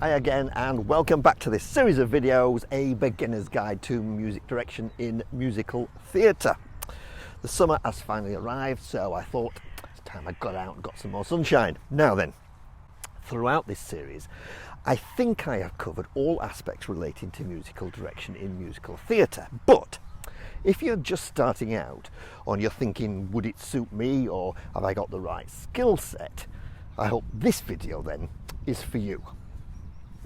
Hi again and welcome back to this series of videos, a beginner's guide to music direction in musical theatre. The summer has finally arrived, so I thought it's time I got out and got some more sunshine. Now then, throughout this series, I think I have covered all aspects relating to musical direction in musical theatre, but if you're just starting out or you're thinking, would it suit me or have I got the right skill set, I hope this video then is for you.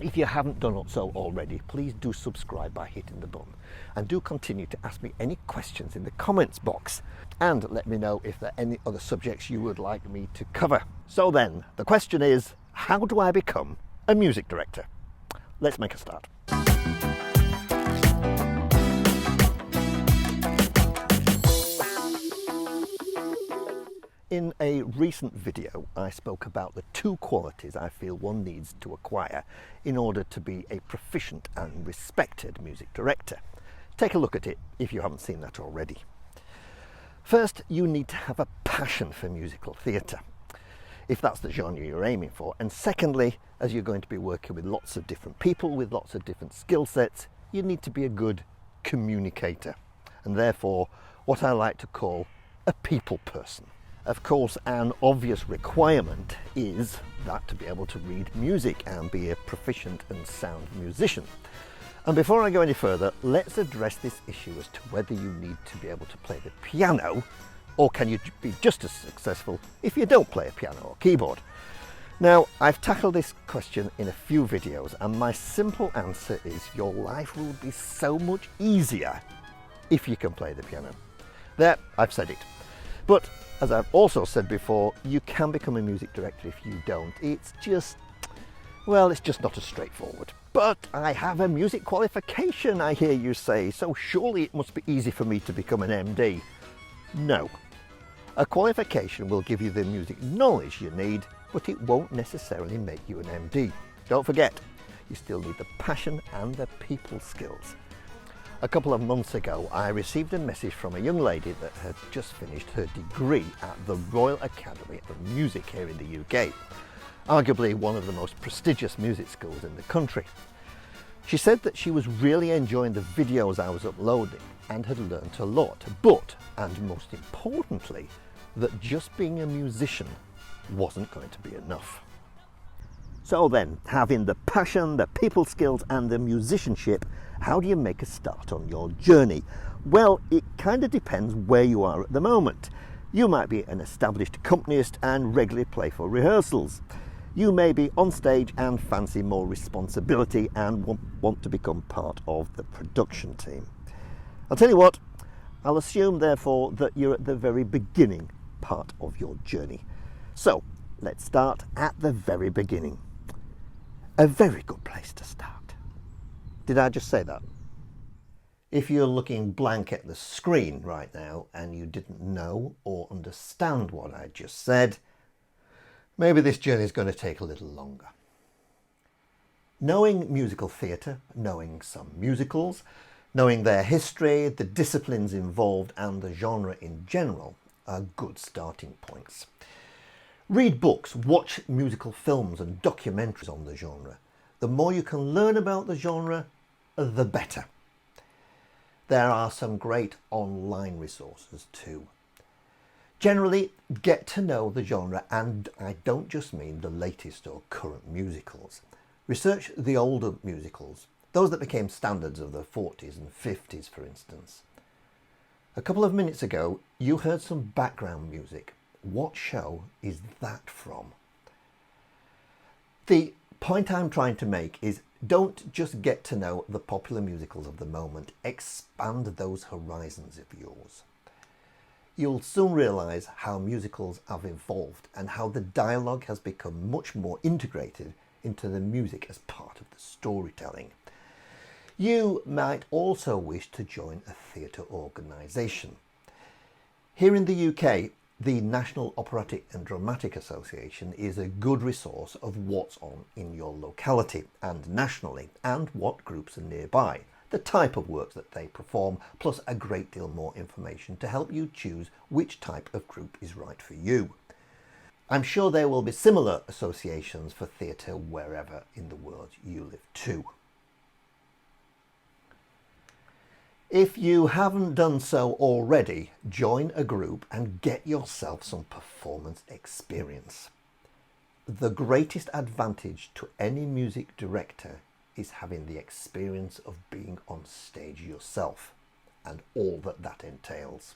If you haven't done so already, please do subscribe by hitting the button and do continue to ask me any questions in the comments box and let me know if there are any other subjects you would like me to cover. So then, the question is, how do I become a music director? Let's make a start. In a recent video, I spoke about the two qualities I feel one needs to acquire in order to be a proficient and respected music director. Take a look at it if you haven't seen that already. First, you need to have a passion for musical theatre, if that's the genre you're aiming for. And secondly, as you're going to be working with lots of different people with lots of different skill sets, you need to be a good communicator, and therefore what I like to call a people person. Of course, an obvious requirement is that to be able to read music and be a proficient and sound musician. And before I go any further, let's address this issue as to whether you need to be able to play the piano, or can you be just as successful if you don't play a piano or keyboard. Now, I've tackled this question in a few videos, and my simple answer is your life will be so much easier if you can play the piano. There, I've said it. But as I've also said before, you can become a music director if you don't. It's just not as straightforward. But I have a music qualification, I hear you say, so surely it must be easy for me to become an MD. No. A qualification will give you the music knowledge you need, but it won't necessarily make you an MD. Don't forget, you still need the passion and the people skills. A couple of months ago, I received a message from a young lady that had just finished her degree at the Royal Academy of Music here in the UK, arguably one of the most prestigious music schools in the country. She said that she was really enjoying the videos I was uploading and had learnt a lot, but, and most importantly, that just being a musician wasn't going to be enough. So then, having the passion, the people skills and the musicianship, how do you make a start on your journey? Well, it kind of depends where you are at the moment. You might be an established accompanist and regularly play for rehearsals. You may be on stage and fancy more responsibility and want to become part of the production team. I'll tell you what, I'll assume therefore that you're at the very beginning part of your journey. So let's start at the very beginning. A very good place to start. Did I just say that? If you're looking blank at the screen right now and you didn't know or understand what I just said, maybe this journey is going to take a little longer. Knowing musical theatre, knowing some musicals, knowing their history, the disciplines involved and the genre in general are good starting points. Read books, watch musical films and documentaries on the genre. The more you can learn about the genre, the better. There are some great online resources too. Generally, get to know the genre, and I don't just mean the latest or current musicals. Research the older musicals, those that became standards of the 40s and 50s, for instance. A couple of minutes ago, you heard some background music. What show is that from? The point I'm trying to make is don't just get to know the popular musicals of the moment, expand those horizons of yours. You'll soon realise how musicals have evolved and how the dialogue has become much more integrated into the music as part of the storytelling. You might also wish to join a theatre organisation. Here in the UK, the National Operatic and Dramatic Association is a good resource of what's on in your locality and nationally, and what groups are nearby, the type of works that they perform, plus a great deal more information to help you choose which type of group is right for you. I'm sure there will be similar associations for theatre wherever in the world you live too. If you haven't done so already, join a group and get yourself some performance experience. The greatest advantage to any music director is having the experience of being on stage yourself and all that entails.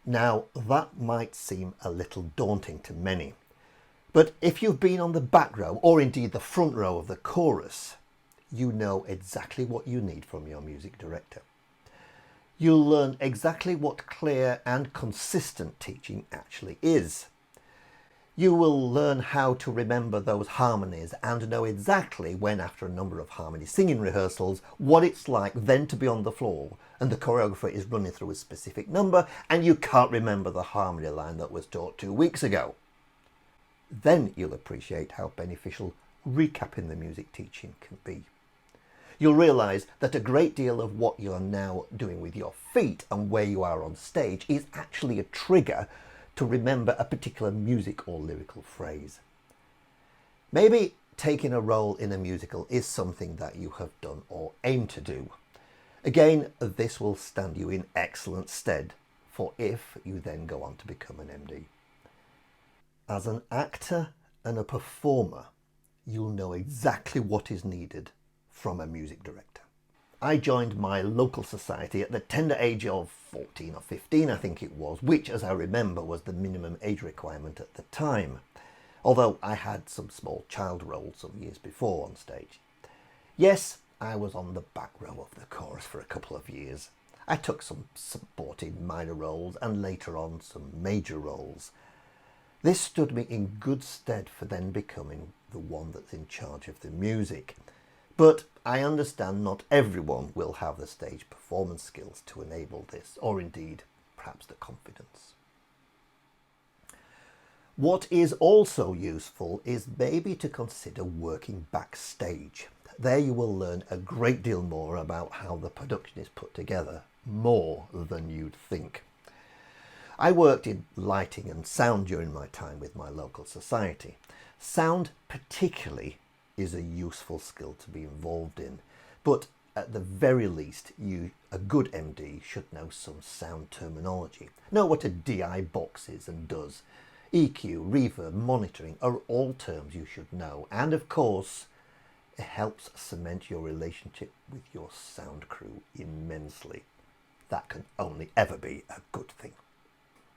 Now, that might seem a little daunting to many, but if you've been on the back row or indeed the front row of the chorus, you know exactly what you need from your music director. You'll learn exactly what clear and consistent teaching actually is. You will learn how to remember those harmonies and know exactly when, after a number of harmony singing rehearsals, what it's like then to be on the floor and the choreographer is running through a specific number and you can't remember the harmony line that was taught 2 weeks ago. Then you'll appreciate how beneficial recapping the music teaching can be. You'll realise that a great deal of what you're now doing with your feet and where you are on stage is actually a trigger to remember a particular music or lyrical phrase. Maybe taking a role in a musical is something that you have done or aim to do. Again, this will stand you in excellent stead for if you then go on to become an MD. As an actor and a performer, you'll know exactly what is needed from a music director. I joined my local society at the tender age of 14 or 15, I think it was, which, as I remember, was the minimum age requirement at the time, although I had some small child roles some years before on stage. Yes, I was on the back row of the chorus for a couple of years. I took some supporting minor roles and later on some major roles. This stood me in good stead for then becoming the one that's in charge of the music. But I understand not everyone will have the stage performance skills to enable this, or indeed, perhaps the confidence. What is also useful is maybe to consider working backstage. There you will learn a great deal more about how the production is put together, more than you'd think. I worked in lighting and sound during my time with my local society. Sound particularly is a useful skill to be involved in, but at the very least a good MD should know some sound terminology, know what a DI box is and does. EQ, reverb, monitoring are all terms you should know, and of course it helps cement your relationship with your sound crew immensely. That can only ever be a good thing.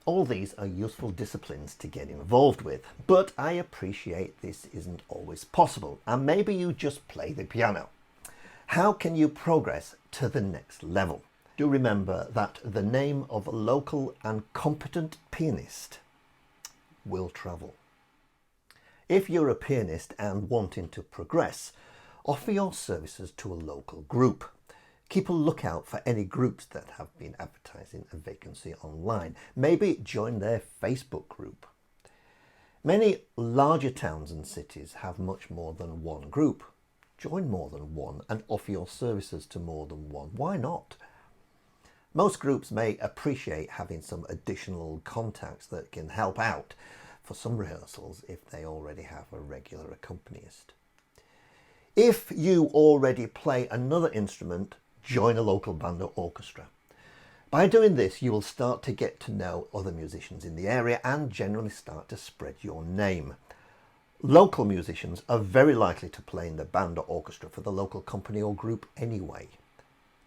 All these are useful disciplines to get involved with, but I appreciate this isn't always possible, and maybe you just play the piano. How can you progress to the next level? Do remember that the name of a local and competent pianist will travel. If you're a pianist and wanting to progress, offer your services to a local group. Keep a lookout for any groups that have been advertising a vacancy online. Maybe join their Facebook group. Many larger towns and cities have much more than one group. Join more than one and offer your services to more than one. Why not? Most groups may appreciate having some additional contacts that can help out for some rehearsals if they already have a regular accompanist. If you already play another instrument, join a local band or orchestra. By doing this, you will start to get to know other musicians in the area and generally start to spread your name. Local musicians are very likely to play in the band or orchestra for the local company or group anyway.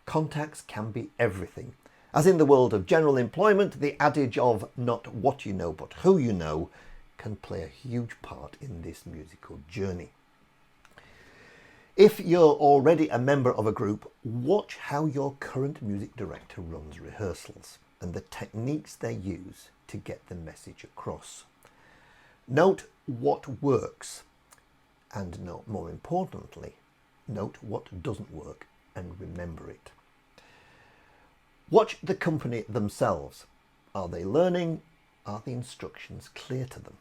Contacts can be everything. As in the world of general employment, the adage of not what you know but who you know can play a huge part in this musical journey. If you're already a member of a group, watch how your current music director runs rehearsals and the techniques they use to get the message across. Note what works and note, more importantly, note what doesn't work and remember it. Watch the company themselves. Are they learning? Are the instructions clear to them?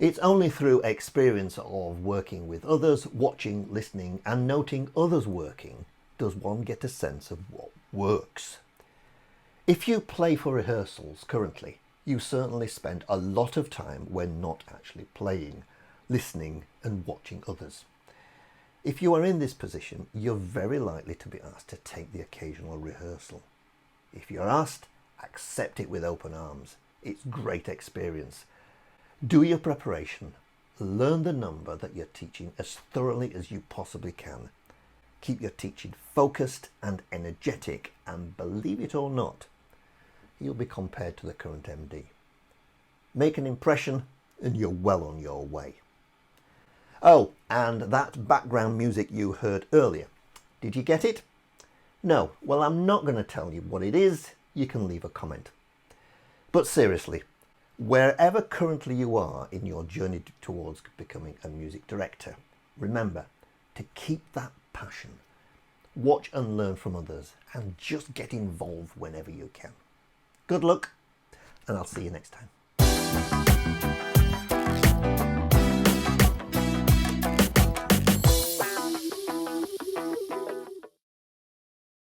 It's only through experience of working with others, watching, listening and noting others working does one get a sense of what works. If you play for rehearsals currently, You certainly spend a lot of time when not actually playing, listening and watching others. If you are in this position, you're very likely to be asked to take the occasional rehearsal. If you're asked, accept it with open arms. It's great experience. Do your preparation. Learn the number that you're teaching as thoroughly as you possibly can. Keep your teaching focused and energetic, and believe it or not, you'll be compared to the current MD. Make an impression and you're well on your way. Oh, and that background music you heard earlier, did you get it? No, well, I'm not going to tell you what it is. You can leave a comment. But seriously, wherever currently you are in your journey towards becoming a music director, remember to keep that passion. Watch and learn from others and just get involved whenever you can. Good luck, and I'll see you next time.